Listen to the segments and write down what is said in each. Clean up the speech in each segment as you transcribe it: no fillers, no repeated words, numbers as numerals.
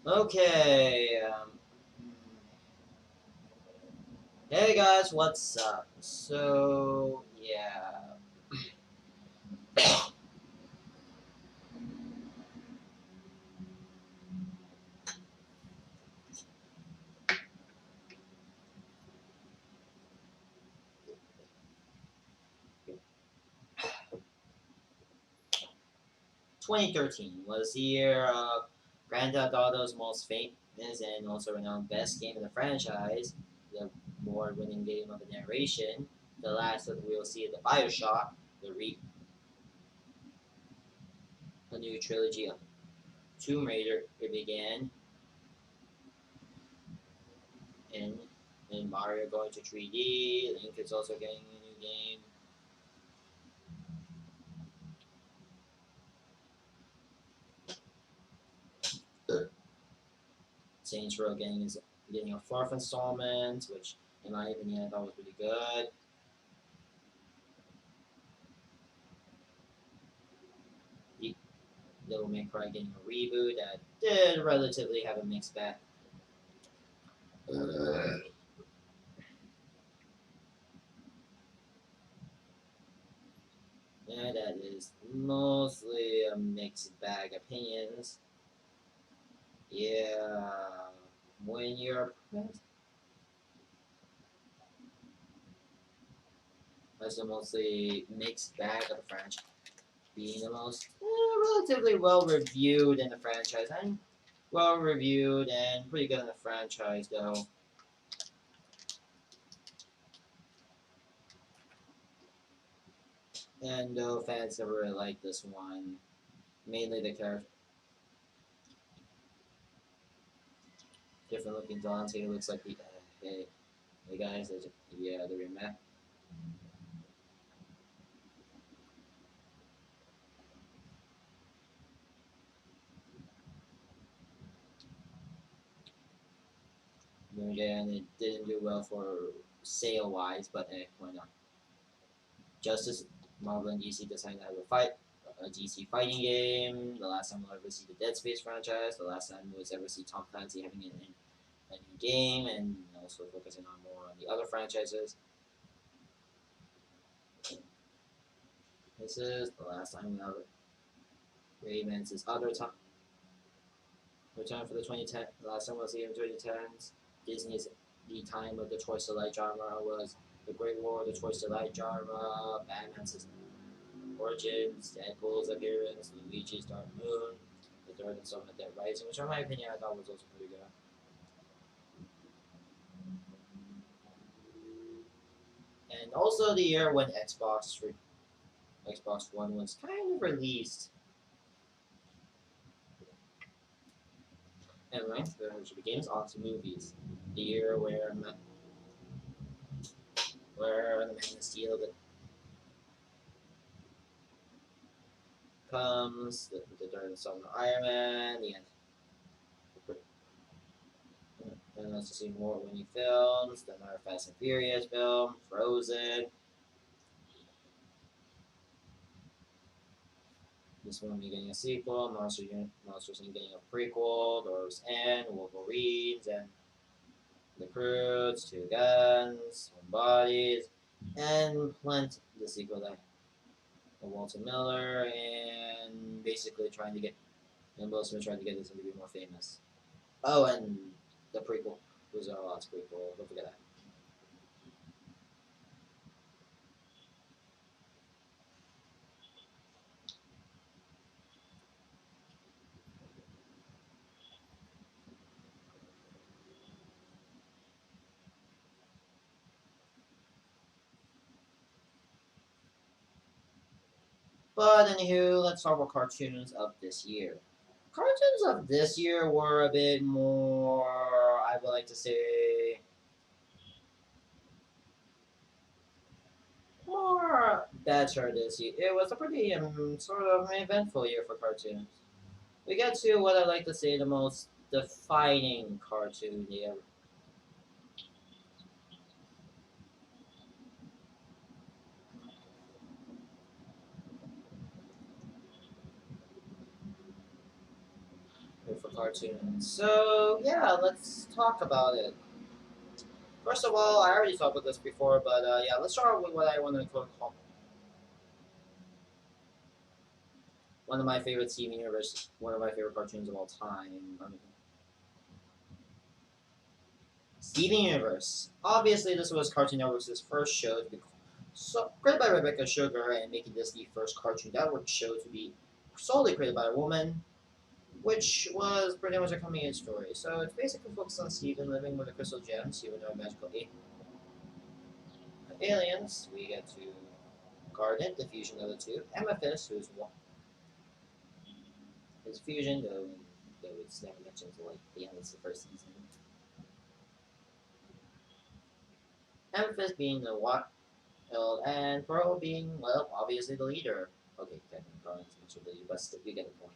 Okay. Hey guys, what's up? So yeah, 2013 was the year of Grand Theft Auto's most famous and also renowned best game in the franchise, the award-winning game of the generation, the last that we'll see the Bioshock, a new trilogy of Tomb Raider. It began in Mario going to 3D. Link is also getting a new game. Saints Row getting a fourth installment, which in my opinion I thought was pretty good. The Devil May Cry getting a reboot that did relatively have a mixed bag. Yeah, that is mostly a mixed bag opinions. Yeah, when you're that's the mostly mixed bag of the franchise, being the most relatively well reviewed in the franchise and well reviewed and pretty good in the franchise though. And though fans never really liked this one, mainly the character, different looking Dante looks like the hey, hey guys, yeah, the remake. Again, it didn't do well for sale wise, but why not? Justice, Marvel and DC decided to have a DC fighting game. The last time we'll ever see the Dead Space franchise. The last time we'll ever see Tom Clancy having a new game, and also focusing on more on the other franchises. This is the last time we'll ever Rayman's other time return for the 2010. The last time we'll see him in 2010s. Disney's the time of the Choice to Light genre was the Great War, the Choice to Light genre, Batman's origins, Deadpool's appearance, Luigi's Dark Moon, the third installment Dead Rising, which in my opinion I thought was also pretty good. And also the year when Xbox One was kind of released. Anyway, there should be games on to movies. The year where the Man of Steel comes, the third installment of Iron Man, the end. And let's see more winning films, the another Fast and Furious film, Frozen, this one be getting a sequel, Monsters Inc. getting a prequel, Doors End, Wolverines, and The Croods, Two Guns, One Bodies, and Plant, the sequel that of Walter Miller, and basically trying to get, and Will Smith trying to get this one to be more famous. Oh, and the prequel, was our last prequel, don't forget that. But anywho, let's talk about cartoons of this year. Cartoons of this year were a bit more, I would like to say, more better this year. It was a pretty sort of eventful year for cartoons. We get to what I like to say the most defining cartoon year. for cartoons. So yeah, let's talk about it. First of all, I already talked about this before, but yeah, let's start with what I want to call one of my favorite TV universe, one of my favorite cartoons of all time. Steven Universe. Obviously, this was Cartoon Network's first show to be created by Rebecca Sugar and making this the first Cartoon Network show to be solely created by a woman, which was pretty much a coming age story. So it's basically focused on Steven living with a crystal gems, even though magical aliens. We get to Garnet, the fusion of the two, Amethyst, who's one his fusion, though it's never mentioned until like the end of the first season. Amethyst being the wild, and Pearl being, well, obviously the leader. Okay, technically Garnet's mentioned the leader, but still, you get the point.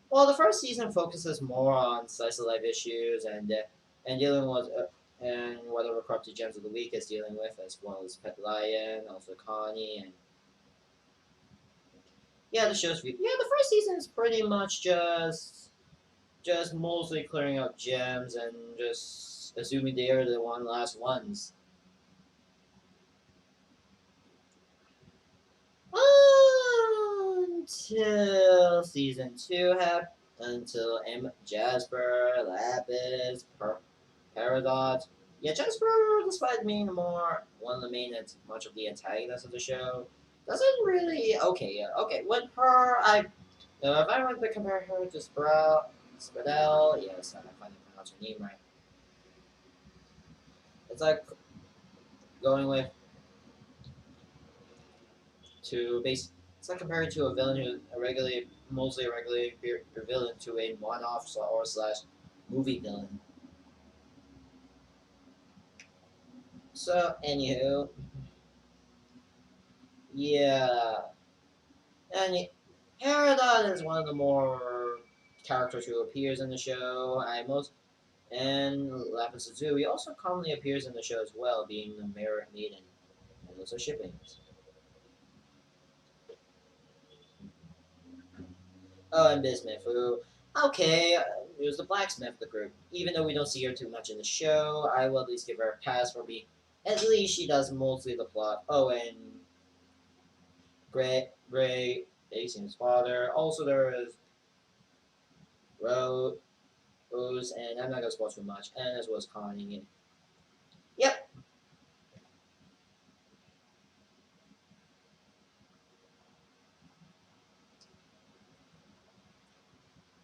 Well, the first season focuses more on slice of life issues and dealing with and whatever corrupted gems of the week is dealing with, as well as Pet Lion, also Connie, and yeah, the first season is pretty much just mostly clearing out gems and just assuming they are the last ones. Until season two happened, until Jasper, Lapis, Paradox. Yeah, Jasper, despite being one of the main and much of the antagonists of the show, doesn't really. Okay, yeah, okay. With her, if I were to compare her to Sproudel, yes, I finally pronounced her name right. It's like going with to base. It's like comparing to a villain who mostly a regular villain to a one-off or slash movie villain. So, anywho, yeah, and Peridot is one of the more characters who appears in the show. I most and Lapis Lazuli also commonly appears in the show as well, being the Mirror Maiden and also shipping. Oh, and Bismuth, who, okay, was the blacksmith of the group. Even though we don't see her too much in the show, I will at least give her a pass for being. At least she does mostly the plot. Oh, and Gray, Daisy's father. Also, there is Rose, and I'm not gonna spoil too much, and as well as Connie. Yep,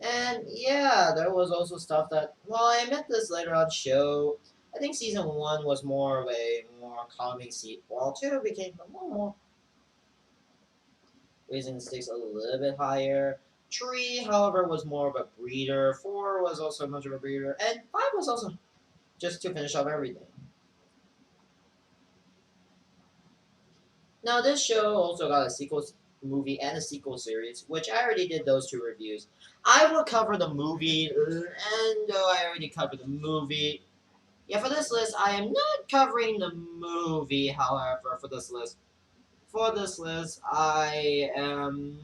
and yeah, there was also stuff that. Well, I meant this later on show. I think season one was more of a more calming seat, while two became a little more raising the stakes a little bit higher. Tree, however, was more of a breeder. Four was also much of a breeder, and five was also just to finish off everything. Now, this show also got a sequel movie and a sequel series, which I already did those two reviews. I will cover the movie, and though I already covered the movie, yeah, for this list, I am not covering the movie. However, for this list, I am.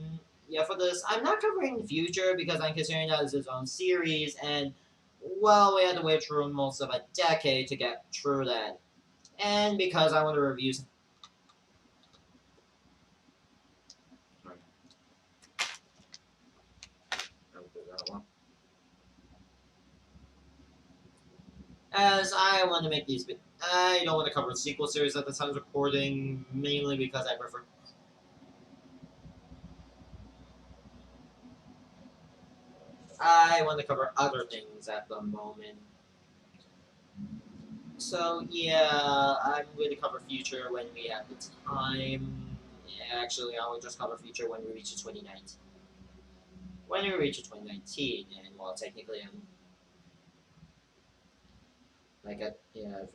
Yeah, for this, I'm not covering Future because I'm considering that as its own series, and well, we had to wait through most of a decade to get through that. And because I want to review. As I want to make these. I don't want to cover the sequel series at the time of recording, mainly because I prefer. I want to cover other things at the moment. So yeah, I'm going to cover future when we have the time. Yeah, actually, I will just cover future when we reach 2019. When we reach 2019, and well, technically, I'm yeah,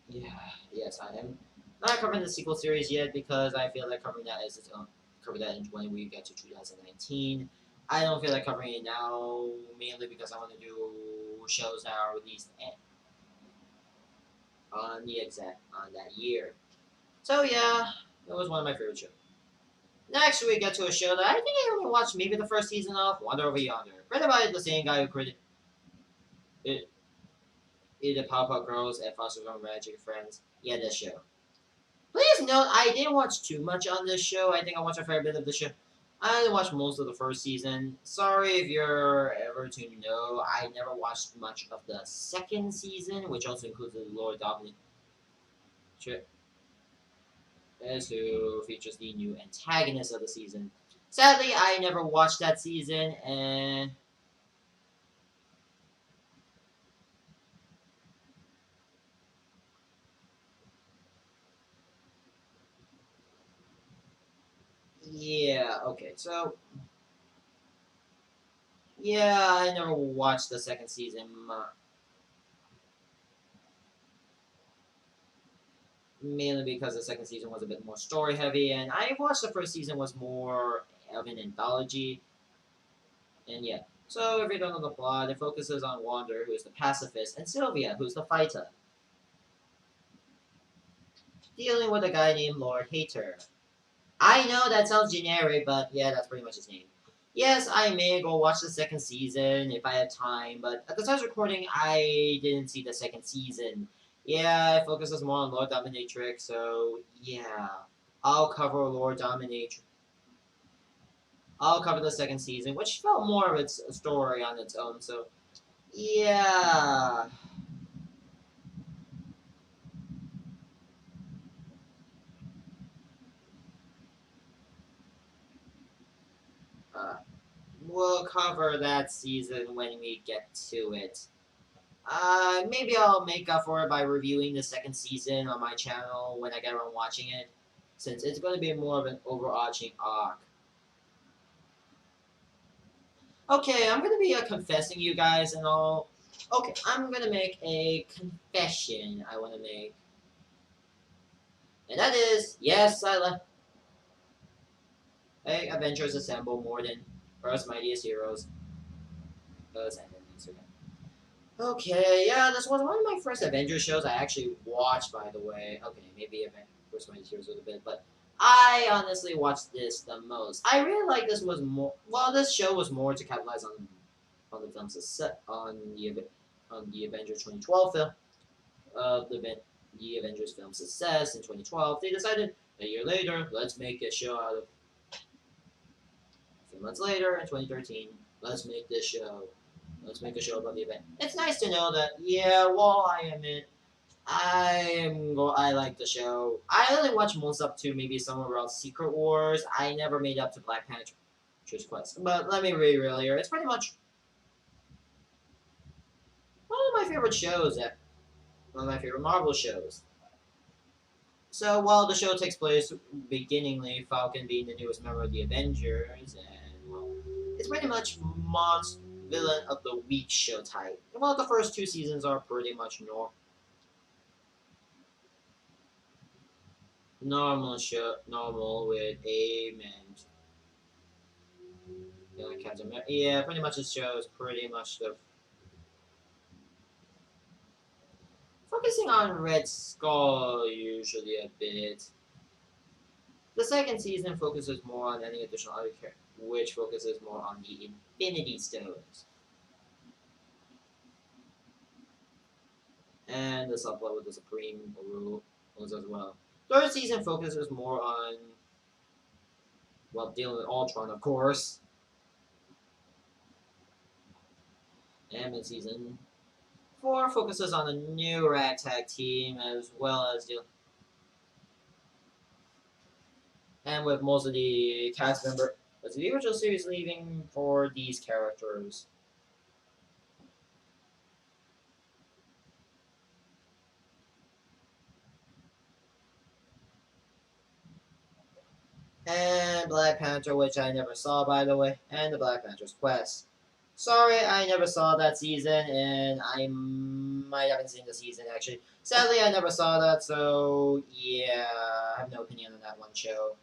yeah, yes, I am not covering the sequel series yet because I feel like covering that as its own. Cover that when we get to 2019. I don't feel like covering it now, mainly because I want to do shows that are released on that year. So yeah, it was one of my favorite shows. Next, we get to a show that I think I only watched maybe the first season of Wonder Over Yonder. Written by the same guy who created it, the Pop-Up Girls and Foster Home Magic Friends. Yeah, this show. Please note, I didn't watch too much on this show. I think I watched a fair bit of the show. I only watched most of the first season. Sorry if you're ever to know, I never watched much of the second season, which also includes the Lord Dominant who features the new antagonist of the season. Sadly, I never watched that season, and yeah, okay, so yeah, I never watched the second season, mainly because the second season was a bit more story heavy, and I watched the first season was more of an anthology, and yeah. So if you don't know the plot, it focuses on Wander, who is the pacifist, and Sylvia, who's the fighter, dealing with a guy named Lord Hater. I know that sounds generic, but yeah, that's pretty much his name. Yes, I may go watch the second season if I have time, but at the time of recording, I didn't see the second season. Yeah, it focuses more on Lord Dominatrix, so yeah. I'll cover Lord Dominatrix. I'll cover the second season, which felt more of its story on its own, so yeah. Uh, we'll cover that season when we get to it. Maybe I'll make up for it by reviewing the second season on my channel when I get around watching it, since it's going to be more of an overarching arc. Okay, I'm going to be confessing you guys and all. Okay, I'm going to make a confession I want to make. And that is, yes, I like Avengers Assemble more than Earth's Mightiest Heroes. Okay, yeah, this was one of my first Avengers shows I actually watched, by the way. Okay, maybe First Mighty Heroes a little bit, but I honestly watched this the most. I really like this was more. Well, this show was more to capitalize on the film's set on the Avengers 2012 film. The Avengers film success in 2012. They decided a year later, let's make a show out of. A few months later, in 2013, let's make this show. Let's make a show about the event. It's nice to know that, yeah, while I admit I like the show. I only watched most up to maybe somewhere around Secret Wars. I never made up to Black Panther's Quest. But let me read earlier. It's pretty much one of my favorite shows. One of my favorite Marvel shows. So while the show takes place beginningly, Falcon being the newest member of the Avengers, and well, it's pretty much monster villain of the week show type. Well, the first two seasons are pretty much normal with Aim and Captain America. Yeah, pretty much the show is pretty much the focusing on Red Skull usually a bit. The second season focuses more on any additional other character, which focuses more on the Infinity Stones and the subplot with the Supreme rules as well. Third season focuses more on dealing with Ultron, of course, and in season four focuses on a new ragtag team as well as and with most of the cast member of the original series leaving for these characters. And Black Panther, which I never saw by the way, and the Black Panther's Quest. Sorry, I never saw that season, and I might haven't seen the season actually. Sadly, I never saw that, so yeah, I have no opinion on that one show.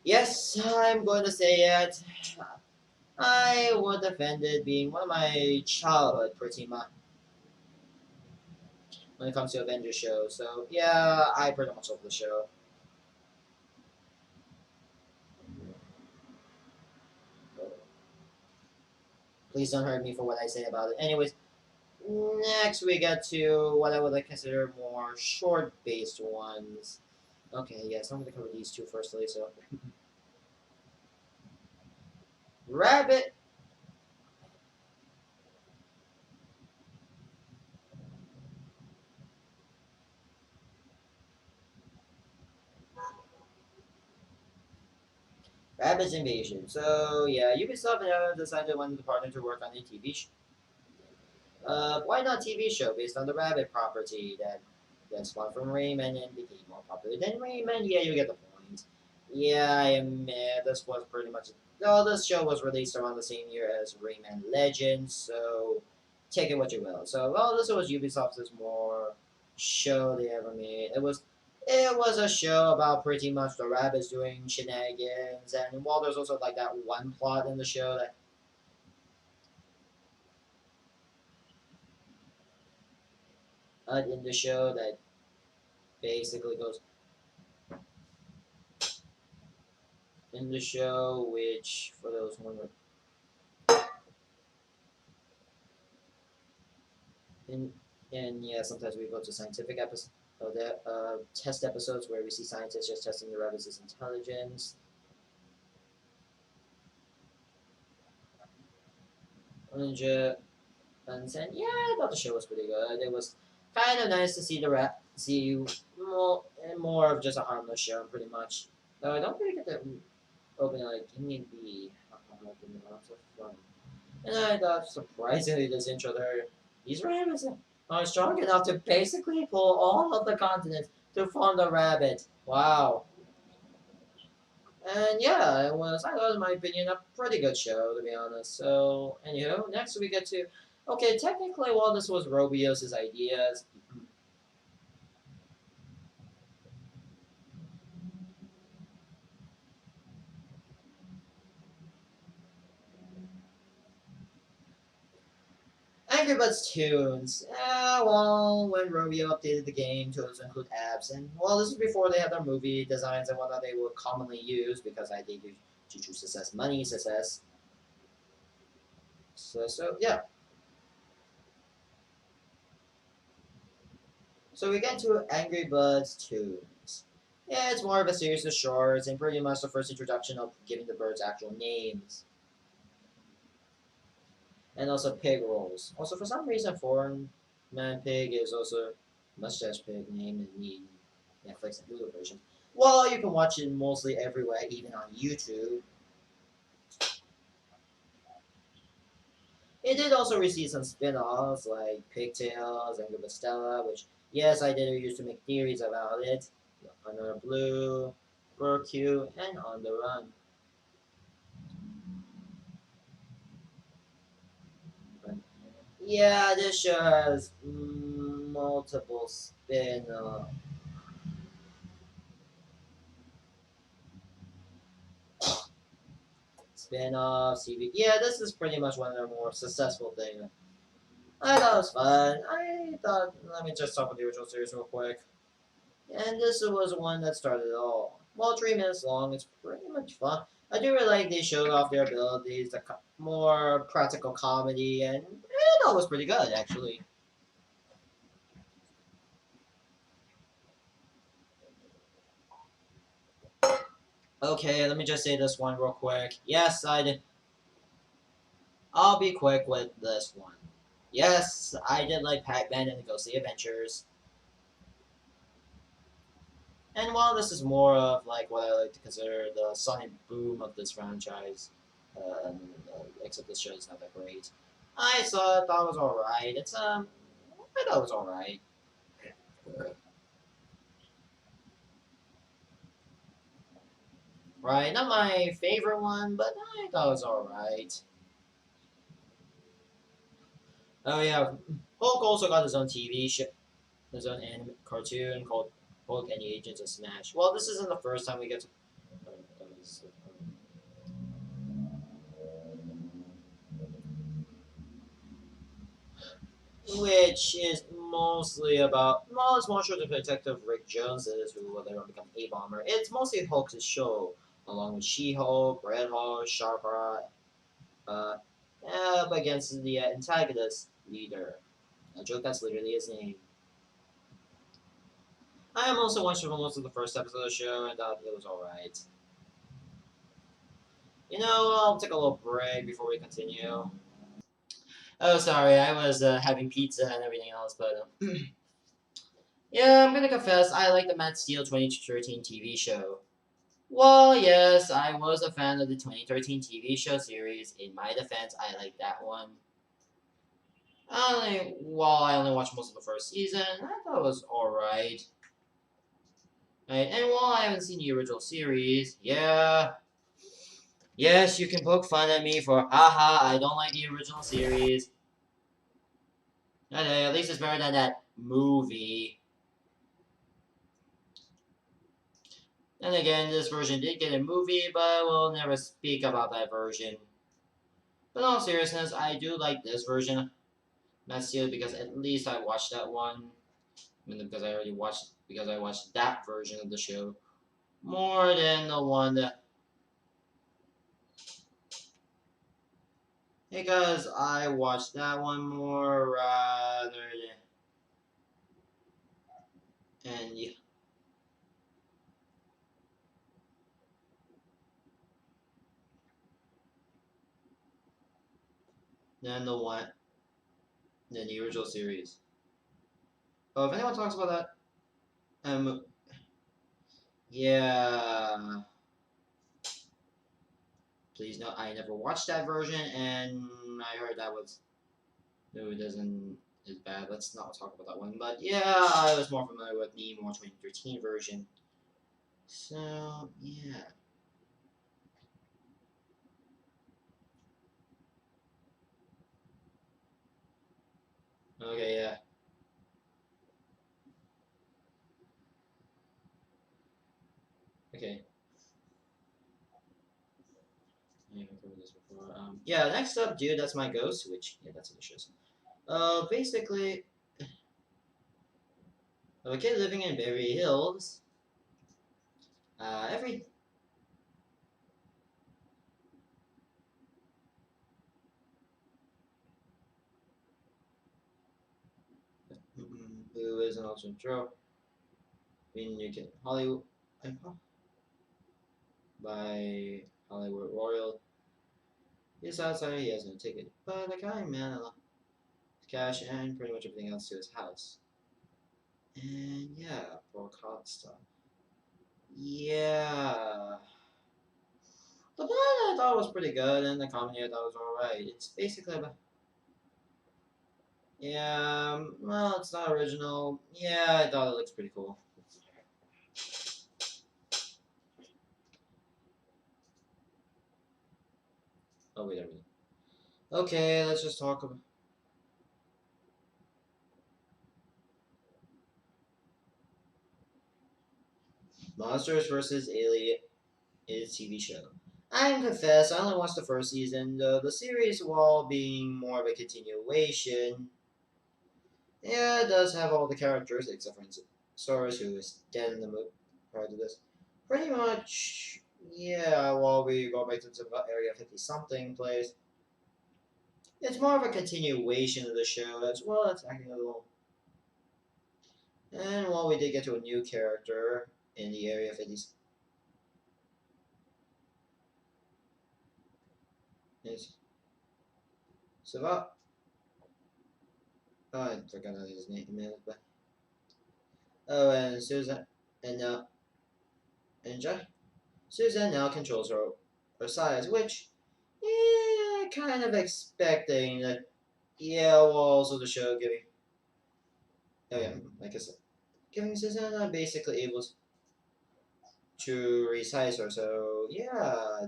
Yes, I'm going to say it. I would defend it being one of my childhood pretty much. when it comes to Avengers shows. So yeah, I pretty much love the show. Please don't hurt me for what I say about it. Anyways, next we get to what I would like consider more short-based ones. Okay, yes, I'm gonna cover these two firstly. So, Rabbit. Rabbit's Invasion. So yeah, Ubisoft decided when to partner to work on a TV show. Why not TV show based on the Rabbit property that then spawned from Rayman and became more popular than Rayman? Yeah, you get the point. Yeah, I admit this was pretty much. No, this show was released around the same year as Rayman Legends, so take it what you will. So, well, this was Ubisoft's more show they ever made. It was a show about pretty much the rabbits doing shenanigans, and while there's also like that one plot in the show that basically goes in the show, which for those wondering, in and yeah, sometimes we go to scientific episodes, test episodes where we see scientists just testing the rabbits' intelligence. And, and yeah, I thought the show was pretty good. It was kind of nice to see see you more of just a harmless show, pretty much. Though I don't really get that open like give me the lots of fun. And I thought surprisingly this intro there, these rabbits are strong enough to basically pull all of the continents to form the rabbit. Wow. And yeah, I thought in my opinion a pretty good show to be honest. So anywho, next we get to okay, technically while this was Robios' ideas, Angry Birds tunes. Well, when Rovio updated the game to also include apps, and well, this is before they had their movie designs and whatnot they would commonly use because I did to success, money success. So yeah. So we get to Angry Birds tunes. Yeah, it's more of a series of shorts and pretty much the first introduction of giving the birds actual names. And also pig rolls. Also, for some reason, Foreign Man Pig is also Mustache Pig name in the Netflix and Hulu version. Well, you can watch it mostly everywhere, even on YouTube. It did also receive some spin-offs like Pigtails and Stella, which yes, I did used to make theories about it. Under Blue, Burq, and On the Run. But yeah, this show has multiple spin-offs. Yeah, this is pretty much one of their more successful things. I thought it was fun. I thought, let me just talk about the original series real quick. And this was one that started it all. Well, 3 minutes long, it's pretty much fun. I do really like they showed off their abilities, the more practical comedy, and I thought it was pretty good, actually. Okay, let me just say this one real quick. Yes, I'll be quick with this one. Yes, I did like PacMan and the Ghostly Adventures. And while this is more of like what I like to consider the sonic boom of this franchise, except this show is not that great. Thought it was alright. I thought it was alright. Right, not my favorite one, but I thought it was alright. Oh yeah, Hulk also got his own TV show, his own anime cartoon called Hulk and the Agents of Smash. Well, this isn't the first time we get to. Which is mostly about, well, it's more sure Detective Rick Jones is who will later become a bomber. It's mostly Hulk's show, along with She-Hulk, Red Hulk, Sharkra, uh, up against the antagonist leader. A joke that's literally his name. I am also watching most of the first episode of the show and thought it was alright. I'll take a little break before we continue. Oh, sorry, I was having pizza and everything else, but yeah, I'm gonna confess, I like the Matt Steele 2013 TV show. Well, yes, I was a fan of the 2013 TV show series. In my defense, I like that one. I only watched most of the first season, I thought it was alright. Right, and while I haven't seen the original series, yeah, yes, you can poke fun at me for, haha, I don't like the original series. Okay, at least it's better than that movie. And again, this version did get a movie, but we'll never speak about that version. But in all seriousness, I do like this version. Not still because at least I watched that one. Because I watched that version of the show more than the one that, because I watched that one more rather and yeah, than the original series. Oh, if anyone talks about that, yeah, please know I never watched that version, and I heard that was no, it doesn't is bad. Let's not talk about that one. But yeah, I was more familiar with the more 2013 version. So yeah. Okay, yeah. Okay. Yeah, I've covered this before. Yeah, next up, dude, that's my ghost, which, yeah, that's delicious. Basically, a kid living in Beverly Hills, every, who is an ultimate draw, being new kid Hollywood, by Hollywood Royal. He's outside, he has no ticket, but the guy, man, cash and pretty much everything else to his house. And yeah, Broadcast stuff. Yeah. The plot I thought was pretty good, and the comedy I thought was alright. It's basically about. Yeah, well, it's not original. Yeah, I thought it looks pretty cool. Oh, wait a minute. Okay, let's just talk about. Monsters vs. Alien is TV show. I confess, I only watched the first season, though the series, while being more of a continuation, yeah, it does have all the characters except for Soros, who is dead in the movie prior to this. Pretty much, yeah, while we go back to the Area 50 something place, it's more of a continuation of the show as well as acting a little. And while we did get to a new character in the Area 50, is Savat. Oh, I forgot his name, but oh, and Susan, and now, and Susan now controls her size, which, yeah, kind of expecting that. Yeah, well, also the show giving, oh yeah, like I said, giving Susanna basically able to resize her. So yeah,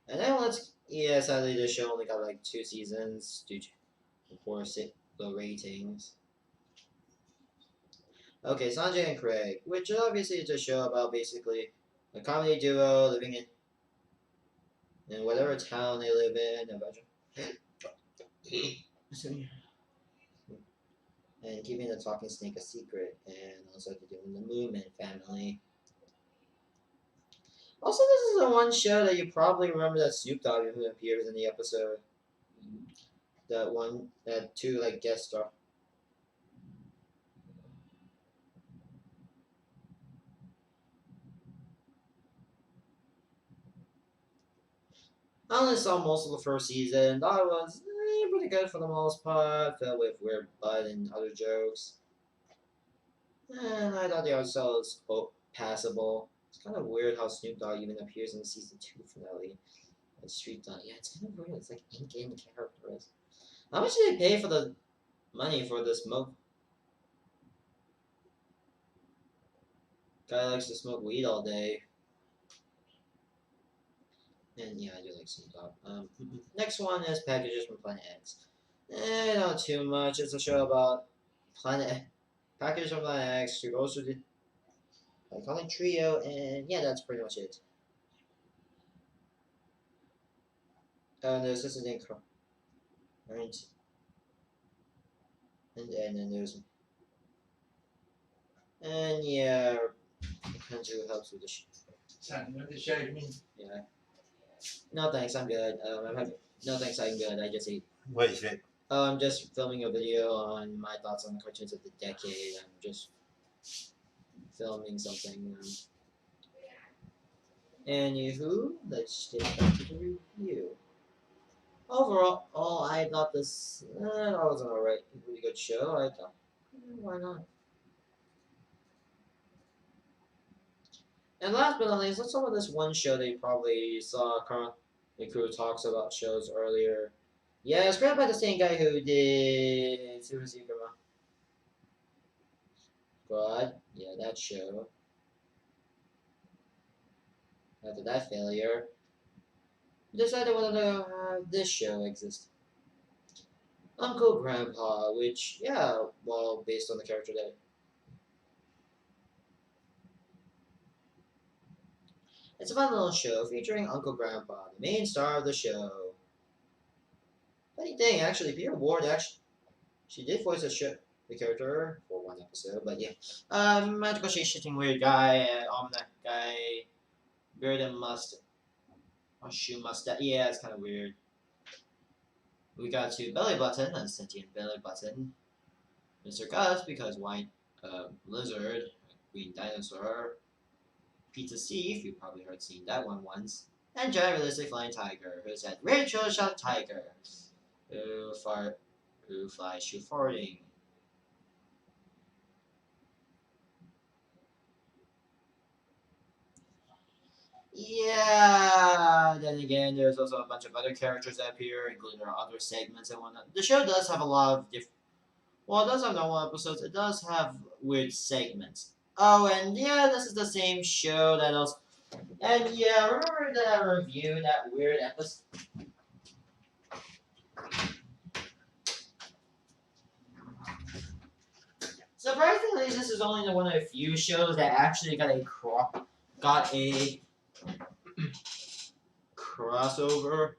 and then let's yeah, sadly the show only got like 2 seasons due to poor the ratings. Okay, Sanjay and Craig, which obviously is a show about basically a comedy duo living in in whatever town they live in, and keeping the talking snake a secret, and also to do in the Movement family. Also, this is the one show that you probably remember that Snoop Dogg who appears in the episode. That two like guest star. I only saw most of the first season. Thought it was pretty good for the most part. Filled with weird blood and other jokes. And I thought the art style was passable. It's kind of weird how Snoop Dogg even appears in the season 2 finale. Street Dog. Yeah, it's kind of weird. It's like in-game characters. How much did they pay for the money for this smoke? Guy likes to smoke weed all day. And yeah, I do like Snoop Dogg. Next one is Packages from Planet X. Not too much. It's a show about Planet Packages from Planet X. Who goes through the iconic trio, and yeah, that's pretty much it. There's this thing called right, and then there's and yeah, Andrew helps with the yeah. No thanks, I'm good. No thanks, I'm good. I just ate. What is it? I'm just filming a video on my thoughts on the cartoons of the decade. I'm just filming something. Anywho, let's get back to the review. Overall, I thought this that was an alright, really good show. I thought, why not? And last but not least, let's talk about this one show that you probably saw the crew talks about shows earlier. Yeah, it's created by the same guy who did Super Secret Squad. Yeah, that show. After that failure, decided whether to have this show exist. Uncle Grandpa, which, yeah, well, based on the character that. It's a fun little show featuring Uncle Grandpa, the main star of the show. Funny thing, actually, Peter Ward she did voice the character for one episode, but yeah. Magical shitting weird guy, almanac guy, beard and mustache, shoe mustache. Yeah, it's kind of weird. We got to Belly Button, a sentient Belly Button. Mr. Gus, because white lizard, green dinosaur. Pizza Steve, you probably heard seen that one once. And Gyrolistic Flying Tiger, who said Rachel Shot Tiger, who flies shoe farting. Yeah, then again, there's also a bunch of other characters that appear, including our other segments and whatnot. The show does have a lot of well, it does have normal episodes, it does have weird segments. Oh, and yeah, this is the same show that also. And yeah, remember that I reviewed that weird episode? Surprisingly, this is only one of the few shows that actually got a crossover.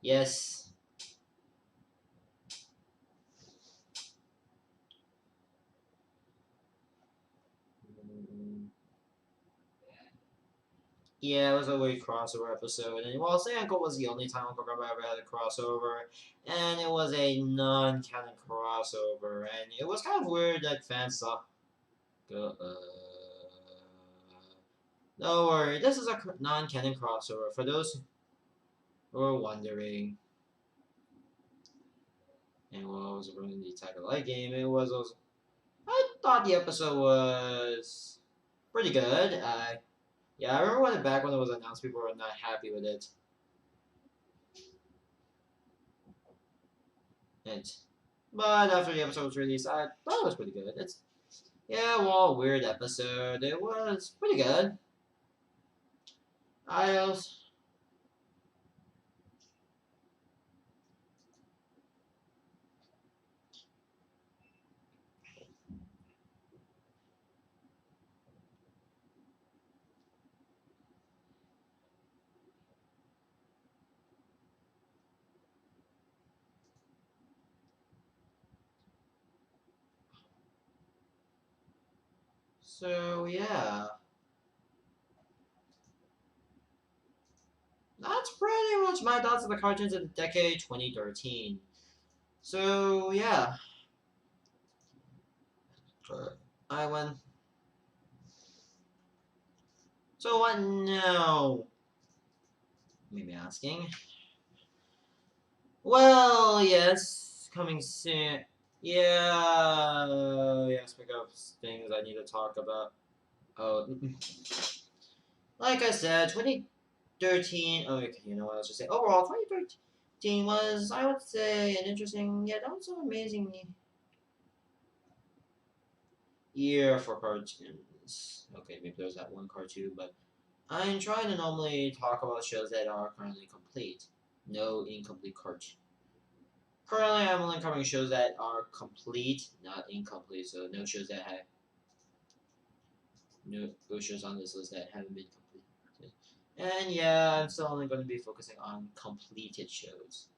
Yes. Yeah, it was a weird crossover episode, and well, say Uncle was the only time Uncle Grandma ever had a crossover, and it was a non-canon crossover, and it was kind of weird that fans saw. Don't worry, this is a non-canon crossover for those who are wondering. And what was running the Tiger Light game? It was also. I thought the episode was pretty good. Yeah, I remember back when it was announced, people were not happy with it. And But after the episode was released, I thought it was pretty good. Well, weird episode. It was pretty good. I also, so yeah, that's pretty much my thoughts on the cartoons of the decade 2013. So yeah, I went. So what now? Maybe asking. Well, yes, coming soon. Yeah, speak of things I need to talk about. Oh, like I said, 2013. Oh, okay, you know what I was just saying. Overall, 2013 was, I would say, an interesting yet also amazing year for cartoons. Okay, maybe there's that one cartoon, but I'm trying to normally talk about shows that are currently complete. No incomplete cartoon. Currently, I'm only covering shows that are complete, not incomplete. So no shows that have no shows on this list that haven't been completed. And yeah, I'm still only going to be focusing on completed shows.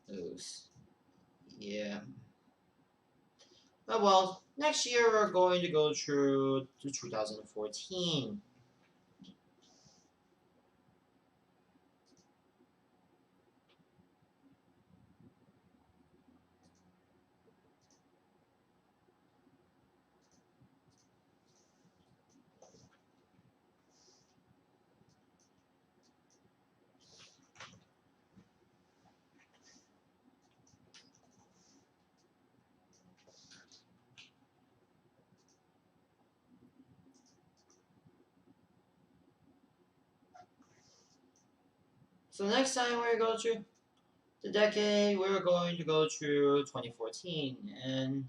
Those, yeah. Oh well, next year we're going to go through to 2014. So next time we're going to the decade, we're going to go through 2014, and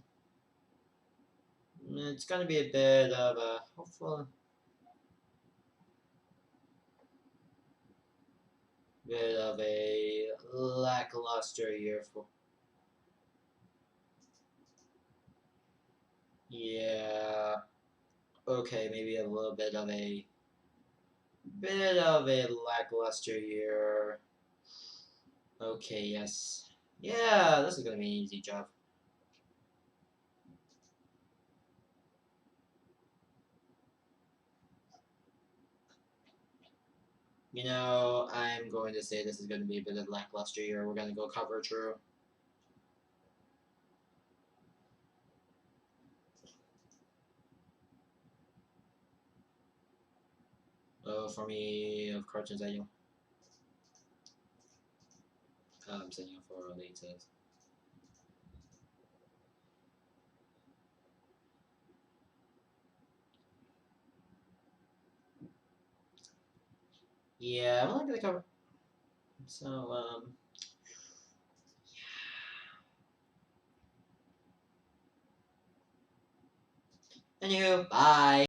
it's going to be a bit of a hopeful bit of a lackluster year for. Yeah. Okay, maybe a little bit of a lackluster year. Okay, yes. Yeah, this is gonna be an easy job. I'm going to say this is gonna be a bit of lackluster year. We're gonna go cover true. For me, of cartoons, I'm setting up for latest. Yeah, I'm only gonna cover. So, anywho, bye.